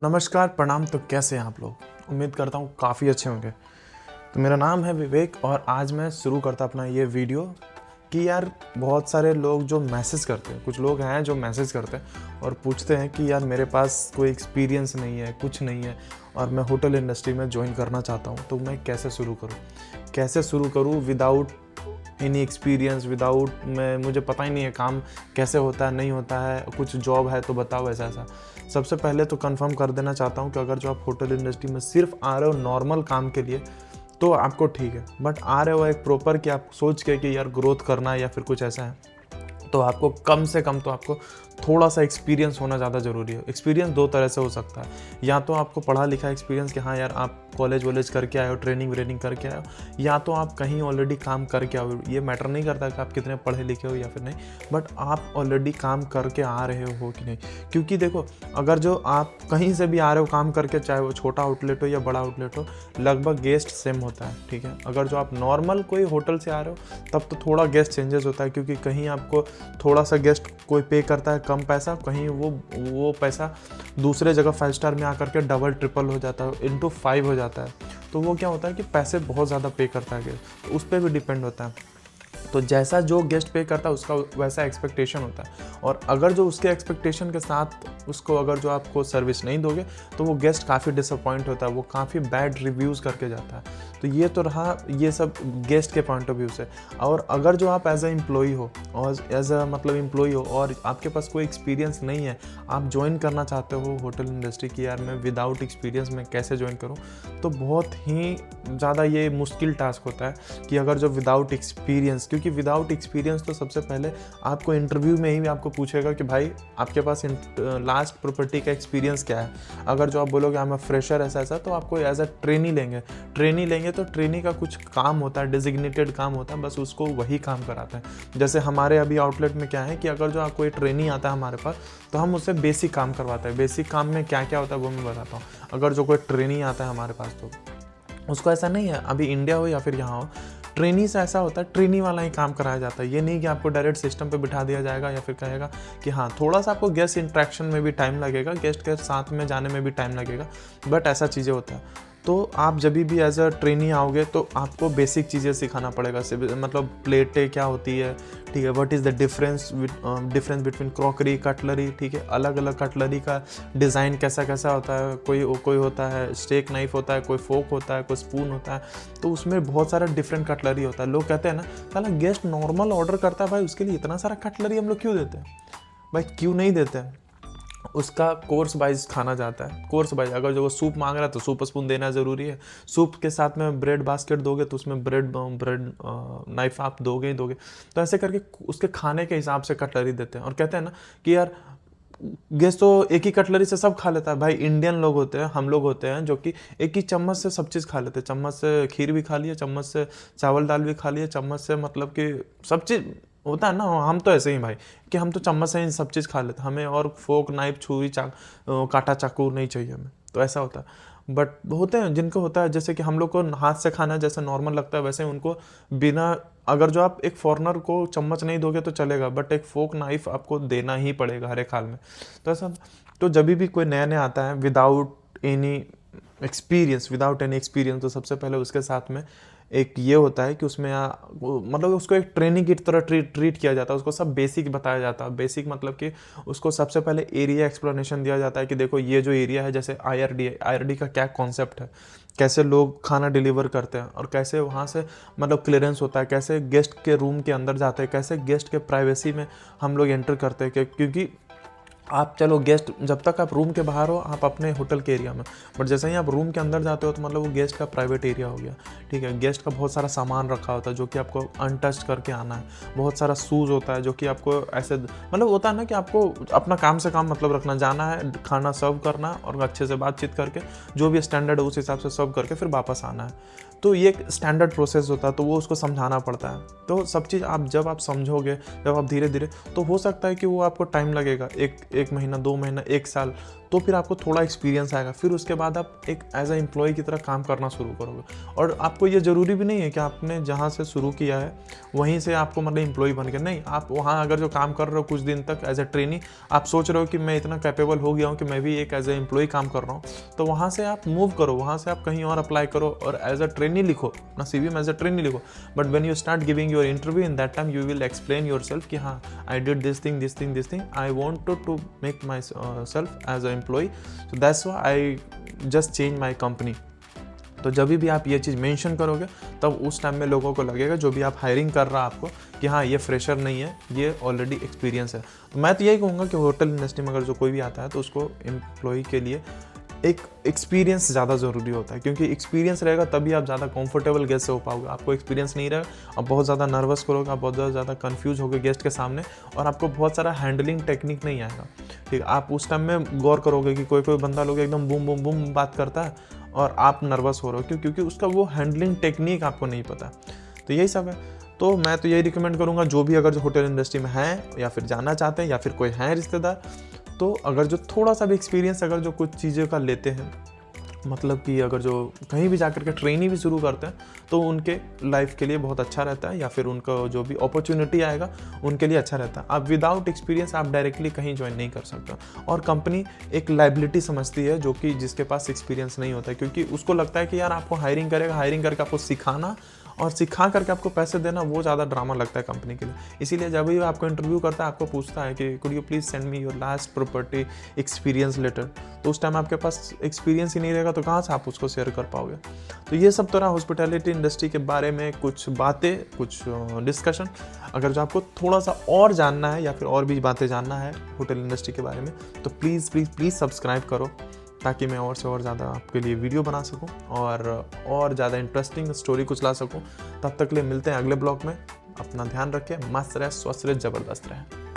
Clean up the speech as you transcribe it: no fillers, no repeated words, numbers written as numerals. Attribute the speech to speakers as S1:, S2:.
S1: नमस्कार, प्रणाम। तो कैसे हैं आप लोग? उम्मीद करता हूँ काफ़ी अच्छे होंगे। तो मेरा नाम है विवेक और आज मैं शुरू करता अपना ये वीडियो कि यार बहुत सारे लोग जो मैसेज करते हैं, कुछ लोग हैं जो मैसेज करते हैं और पूछते हैं कि यार मेरे पास कोई एक्सपीरियंस नहीं है, कुछ नहीं है और मैं होटल इंडस्ट्री में जॉइन करना चाहता हूँ, तो मैं कैसे शुरू करूँ? कैसे शुरू करूँ विदाउट एनी एक्सपीरियंस, विदाउट मैं मुझे पता ही नहीं है काम कैसे होता है, नहीं होता है, कुछ जॉब है तो बताओ ऐसा-ऐसा। सबसे पहले तो कंफर्म कर देना चाहता हूँ कि अगर जो आप होटल इंडस्ट्री में सिर्फ आ रहे हो नॉर्मल काम के लिए, तो आपको ठीक है। बट आ रहे हो एक प्रॉपर कि आप सोच के कि यार ग्रोथ करना है या फिर कुछ ऐसा है, तो आपको कम से कम तो आपको थोड़ा-सा एक्सपीरियंस होना ज़्यादा ज़रूरी है। एक्सपीरियंस 2 तरह से हो सकता है, या तो आपको पढ़ा-लिखा एक्सपीरियंस कि हाँ यार आप कॉलेज-वॉलेज करके आए हो, ट्रेनिंग-व्रेनिंग करके आए हो, या तो आप कहीं ऑलरेडी काम करके आए हो। ये मैटर नहीं करता कि आप कितने पढ़े-लिखे हो या फिर नहीं, बट आप ऑलरेडी काम करके आ रहे हो कि नहीं। क्योंकि देखो, अगर जो आप कहीं से भी आ रहे हो काम करके, चाहे वो छोटा आउटलेट हो या बड़ा आउटलेट हो, लगभग गेस्ट सेम होता है, ठीक है। अगर जो आप नॉर्मल कोई होटल से आ रहे हो, तब तो थोड़ा गेस्ट चेंजेस होता है, क्योंकि कहीं आपको थोड़ा-सा गेस्ट कोई पे करता है कम पैसा, कहीं वो पैसा दूसरे जगह 5 स्टार में आकर के डबल ट्रिपल हो जाता है, इंटू 5 हो जाता है। तो वो क्या होता है कि पैसे बहुत ज़्यादा पे करता है गेस्ट, तो उस पे भी डिपेंड होता है। तो जैसा जो गेस्ट पे करता है उसका वैसा एक्सपेक्टेशन होता है, और अगर जो उसके एक्सपेक्टेशन के साथ उसको अगर जो आपको सर्विस नहीं दोगे, तो वो गेस्ट काफ़ी डिसअपॉइंट होता है, वो काफ़ी बैड रिव्यूज़ करके जाता है। तो ये तो रहा ये सब गेस्ट के पॉइंट ऑफ व्यू से। और अगर जो आप एज अ एम्प्लॉई हो, और एज अ मतलब एम्प्लॉई हो और आपके पास कोई एक्सपीरियंस नहीं है, आप ज्वाइन करना चाहते हो होटल इंडस्ट्री की, यार मैं विदाउट एक्सपीरियंस में कैसे ज्वाइन करूँ, तो बहुत ही ज़्यादा ये मुश्किल टास्क होता है कि अगर जो विदाउट एक्सपीरियंस, क्योंकि विदाउट एक्सपीरियंस तो सबसे पहले आपको इंटरव्यू में ही आपको पूछेगा कि भाई आपके पास लास्ट प्रॉपर्टी का एक्सपीरियंस क्या है। अगर जो आप बोलोगे आई एम अ फ्रेशर ऐसा ऐसा, तो आपको एज अ ट्रेनी लेंगे तो ट्रेनी का कुछ काम होता है, डिजिग्नेटेड काम होता है, बस उसको वही काम कराते हैं। जैसे हमारे अभी आउटलेट में क्या है कि अगर जो कोई ट्रेनी आता है हमारे पास, तो हम उससे बेसिक काम करवाते हैं। बेसिक काम में क्या क्या होता है वो मैं बताता हूँ। अगर जो कोई ट्रेनी आता है हमारे पास, तो उसको ऐसा नहीं है, अभी इंडिया हो या फिर यहाँ हो, ट्रेनी से ऐसा होता है ट्रेनी वाला ही काम कराया जाता है। ये नहीं कि आपको डायरेक्ट सिस्टम पे बिठा दिया जाएगा या फिर कहेगा कि हाँ थोड़ा सा आपको गेस्ट इंट्रैक्शन में भी टाइम लगेगा, गेस्ट के साथ में जाने में भी टाइम लगेगा, बट ऐसा चीज़ें होता है। तो आप जब भी एज अ ट्रेनी आओगे तो आपको बेसिक चीज़ें सिखाना पड़ेगा, मतलब प्लेटें क्या होती है, ठीक है, what is the difference between crockery, cutlery, ठीक है, अलग अलग कटलरी का डिज़ाइन कैसा कैसा होता है, कोई होता है स्टेक नाइफ होता है, कोई फोक होता है, कोई स्पून होता है, तो उसमें बहुत सारा डिफरेंट कटलरी होता है। लोग कहते हैं ना, साला गेस्ट नॉर्मल ऑर्डर करता है भाई, उसके लिए इतना सारा कटलरी हम लोग क्यों देते हैं? भाई क्यों नहीं देते हैं? उसका कोर्स वाइज खाना जाता है, कोर्स वाइज। अगर जो वो सूप मांग रहा है तो सूप स्पून देना ज़रूरी है। सूप के साथ में ब्रेड बास्केट दोगे तो उसमें ब्रेड नाइफ आप दोगे ही दोगे। तो ऐसे करके उसके खाने के हिसाब से कटलरी देते हैं, और कहते हैं ना कि यार गेस्ट तो एक ही कटलरी से सब खा लेता है। भाई इंडियन लोग होते हैं, हम लोग होते हैं जो कि एक ही चम्मच से सब चीज़ खा लेते हैं। चम्मच से खीर भी खा लिया, चम्मच से चावल दाल भी खा लिया, चम्मच से मतलब कि सब चीज़ होता है ना। हम तो ऐसे ही भाई कि हम तो चम्मच से ही सब चीज़ खा लेते हैं, हमें और फोक नाइफ छुरी काटा चाकू नहीं चाहिए हमें, तो ऐसा होता है। बट होते हैं जिनको होता है, जैसे कि हम लोग को हाथ से खाना जैसे नॉर्मल लगता है, वैसे उनको बिना, अगर जो आप एक फॉरेनर को चम्मच नहीं दोगे तो चलेगा, बट एक फोक नाइफ आपको देना ही पड़ेगा हर एक हाल में। तो ऐसा, तो जब भी कोई नया नया आता है विदाउट एनी एक्सपीरियंस, तो सबसे पहले उसके साथ में एक ये होता है कि उसमें मतलब उसको एक ट्रेनिंग की तरह ट्रीट किया जाता है। उसको सब बेसिक बताया जाता है। बेसिक मतलब कि उसको सबसे पहले एरिया एक्सप्लेनेशन दिया जाता है कि देखो ये जो एरिया है, जैसे आईआरडी का क्या कॉन्सेप्ट है, कैसे लोग खाना डिलीवर करते हैं, और कैसे वहाँ से मतलब क्लियरेंस होता है, कैसे गेस्ट के रूम के अंदर जाते हैं, कैसे गेस्ट के प्राइवेसी में हम लोग एंटर करते हैं। क्योंकि आप चलो गेस्ट जब तक आप रूम के बाहर हो, आप अपने होटल के एरिया में, बट जैसे ही आप रूम के अंदर जाते हो तो मतलब वो गेस्ट का प्राइवेट एरिया हो गया, ठीक है। गेस्ट का बहुत सारा सामान रखा होता है जो कि आपको अनटच करके आना है। बहुत सारा शूज़ होता है जो कि आपको ऐसे मतलब होता है ना कि आपको अपना काम से काम मतलब रखना, जाना है, खाना सर्व करना और अच्छे से बातचीत करके जो भी स्टैंडर्ड है उस हिसाब से सर्व करके फिर वापस आना है। तो ये एक स्टैंडर्ड प्रोसेस होता है, तो वो उसको समझाना पड़ता है। तो सब चीज़ जब आप समझोगे, जब आप धीरे धीरे, तो हो सकता है कि वो आपको टाइम लगेगा। 1 महीना, 2 महीना, 1 साल, तो फिर आपको थोड़ा एक्सपीरियंस आएगा। फिर उसके बाद आप एक एज ए एम्प्लॉय की तरह काम करना शुरू करोगे। और आपको ये ज़रूरी भी नहीं है कि आपने जहाँ से शुरू किया है वहीं से आपको मतलब एम्प्लॉय बन के, नहीं, आप वहाँ अगर जो काम कर रहे हो कुछ दिन तक एज ए ट्रेनी, आप सोच रहे हो कि मैं इतना कैपेबल हो गया हूँ कि मैं भी एक एज ए एम्प्लॉय काम कर रहा हूँ, तो वहाँ से आप मूव करो, वहाँ से आप कहीं और अप्लाई करो और एज अ ट्रेनी लिखो, अपना CV में एज अ ट्रेनी लिखो। But when you start giving your interview, in that time you will explain your self कि हाँ, I did this thing, this thing, this thing, I want to make my self as a employ, so that's why I just change my company. तो जब भी आप ये चीज़ mention करोगे तब उस टाइम में लोगों को लगेगा, जो भी आप हायरिंग कर रहा है आपको, कि हाँ ये फ्रेशर नहीं है, ये ऑलरेडी एक्सपीरियंस है। तो मैं तो यही कहूँगा कि होटल इंडस्ट्री में अगर जो कोई भी आता है तो उसको एम्प्लॉय के लिए एक एक्सपीरियंस ज़्यादा ज़रूरी होता है, क्योंकि एक्सपीरियंस रहेगा तभी आप ज़्यादा कंफर्टेबल गेस्ट से हो पाओगे। आपको एक्सपीरियंस नहीं रहेगा, आप बहुत ज़्यादा नर्वस करोगे, आप बहुत ज़्यादा कंफ्यूज होगे गेस्ट के सामने, और आपको बहुत सारा हैंडलिंग टेक्निक नहीं आएगा। ठीक, आप उस टाइम में गौर करोगे कि कोई बंदा लोग एकदम बूम बूम बूम बात करता है और आप नर्वस हो रहे हो, क्योंकि उसका वो हैंडलिंग टेक्निक आपको नहीं पता। तो यही सब है। तो मैं तो यही रिकमेंड करूँगा, जो भी अगर जो होटल इंडस्ट्री में हैं या फिर जाना चाहते हैं या फिर कोई हैं रिश्तेदार, तो अगर जो थोड़ा सा भी एक्सपीरियंस अगर जो कुछ चीज़ों का लेते हैं, मतलब कि अगर जो कहीं भी जाकर के ट्रेनिंग भी शुरू करते हैं, तो उनके लाइफ के लिए बहुत अच्छा रहता है, या फिर उनका जो भी अपॉर्चुनिटी आएगा उनके लिए अच्छा रहता है। आप विदाउट एक्सपीरियंस आप डायरेक्टली कहीं ज्वाइन नहीं कर सकते, और कंपनी एक लाइबिलिटी समझती है जो कि जिसके पास एक्सपीरियंस नहीं होता है, क्योंकि उसको लगता है कि यार आपको हायरिंग करेगा, हायरिंग करके आपको सिखाना और सिखा करके आपको पैसे देना, वो ज़्यादा ड्रामा लगता है कंपनी के लिए। इसीलिए जब भी आपको इंटरव्यू करता है, आपको पूछता है कि could you please send me your last property experience letter, तो उस टाइम आपके पास एक्सपीरियंस ही नहीं रहेगा, तो कहाँ से आप उसको शेयर कर पाओगे। तो ये सब तरह हॉस्पिटैलिटी इंडस्ट्री के बारे में कुछ बातें, कुछ डिस्कशन। अगर जो आपको थोड़ा सा और जानना है या फिर और भी बातें जानना है होटल इंडस्ट्री के बारे में, तो प्लीज़ सब्सक्राइब करो, ताकि मैं और से और ज़्यादा आपके लिए वीडियो बना सकूं और ज़्यादा इंटरेस्टिंग स्टोरी कुछ ला सकूं। तब तक के लिए मिलते हैं अगले ब्लॉग में। अपना ध्यान रखें, मस्त रहे, स्वस्थ रहे, ज़बरदस्त रहे।